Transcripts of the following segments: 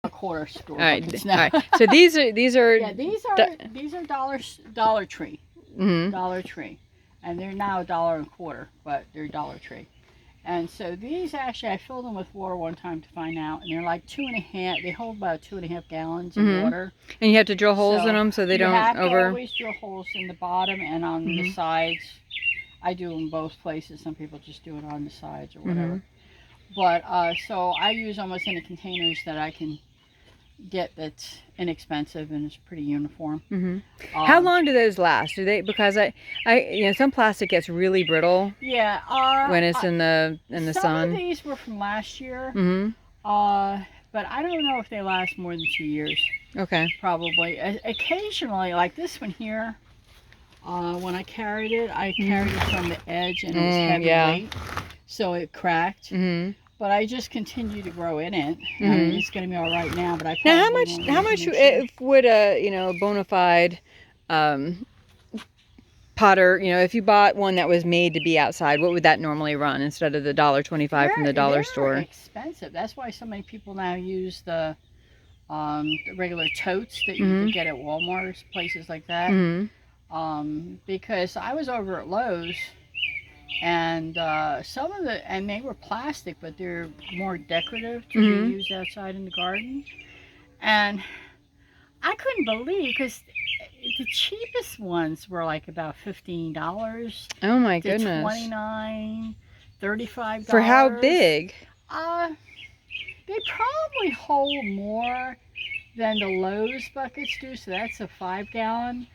a quarter store. All right. All right. So these are yeah, these are Dollar Tree. Mm-hmm. Dollar Tree. And they're now $1.25, but they're Dollar Tree. And so these actually, I filled them with water one time to find out, and they're like 2.5. They hold about 2.5 gallons of water. And you have to drill holes in them so they don't You have to always drill holes in the bottom and on the sides. I do them both places. Some people just do it on the sides or whatever. But so I use almost any containers that I can get that's inexpensive and it's pretty uniform. How long do those last? Do they, because I you know, some plastic gets really brittle. Yeah. When it's in the sun. Some of these were from last year. But I don't know if they last more than 2 years. Okay. Probably. Occasionally, like this one here, when I carried it from the edge and it was heavy weight, so it cracked. But I just continue to grow in it. I mean, it's going to be all right now. But I probably how much would a, you know, bona fide potter, you know, if you bought one that was made to be outside, what would that normally run instead of the $1.25 from the dollar store? They're expensive. That's why so many people now use the regular totes that you can get at Walmart, places like that. Because I was over at Lowe's, and some of and they were plastic, but they're more decorative to be used outside in the garden. And I couldn't believe, because the cheapest ones were like about $15. Oh my goodness. $29, $35. For how big? They probably hold more than the Lowe's buckets do, so that's a 5-gallon.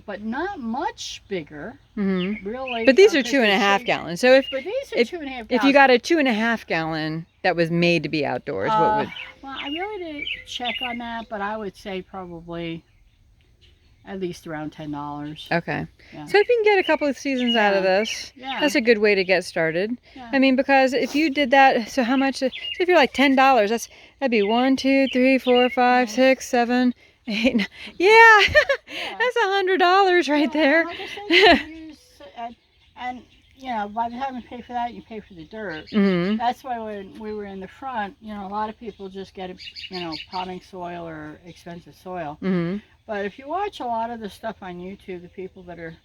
But not much bigger. Really. But these are 2.5 gallons. So but these are 2.5 gallons. If you got a 2.5 gallon that was made to be outdoors, what would? Well, I really didn't check on that, but I would say probably at least around $10. Okay. Yeah. So if you can get a couple of seasons out of this, that's a good way to get started. I mean, because if you did that, so how much? So if you're like $10, that'd be 1, 2, 3, 4, 5, 6, 7, 8. That's $100 right there. Like I said, you can use, and you know, by the time you pay for that, you pay for the dirt. That's why when we were in the front, you know, a lot of people just get, you know, potting soil or expensive soil. But if you watch a lot of the stuff on YouTube, the people that are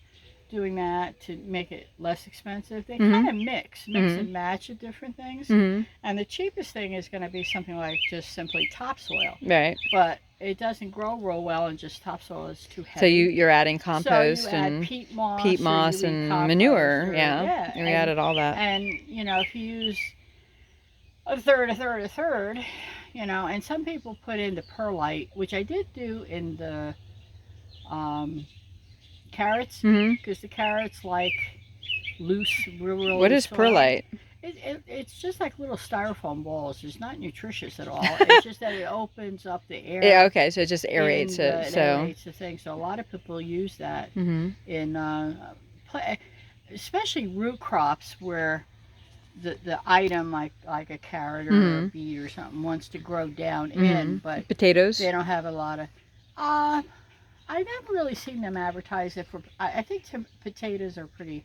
doing that to make it less expensive, they kind of mix and match of different things. And the cheapest thing is going to be something like just simply topsoil. Right. But it doesn't grow real well, and just topsoil is too heavy. So you're adding compost and peat moss and manure. Yeah. We added all that. And you know, if you use a third, you know, and some people put in the perlite, which I did do in the carrots, because the carrots like loose, real What is perlite? It's just like little styrofoam balls. It's not nutritious at all. It's just that it opens up the air. Yeah, okay, so it just aerates it. It aerates the thing. So a lot of people use that in, especially root crops where the item like a carrot or a beet or something wants to grow down in, but potatoes. They don't have a lot of. I've never really seen them advertise it for. I think potatoes are pretty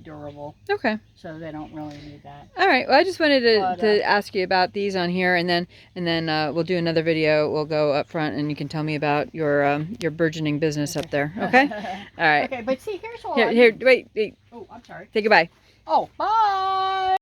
durable. Okay. So they don't really need that. All right. Well, I just wanted to ask you about these on here, and then we'll do another video. We'll go up front, and you can tell me about your burgeoning business up there. Okay. All right. Okay, but see, here's all. Here. Wait. Oh, I'm sorry. Say goodbye. Oh, bye.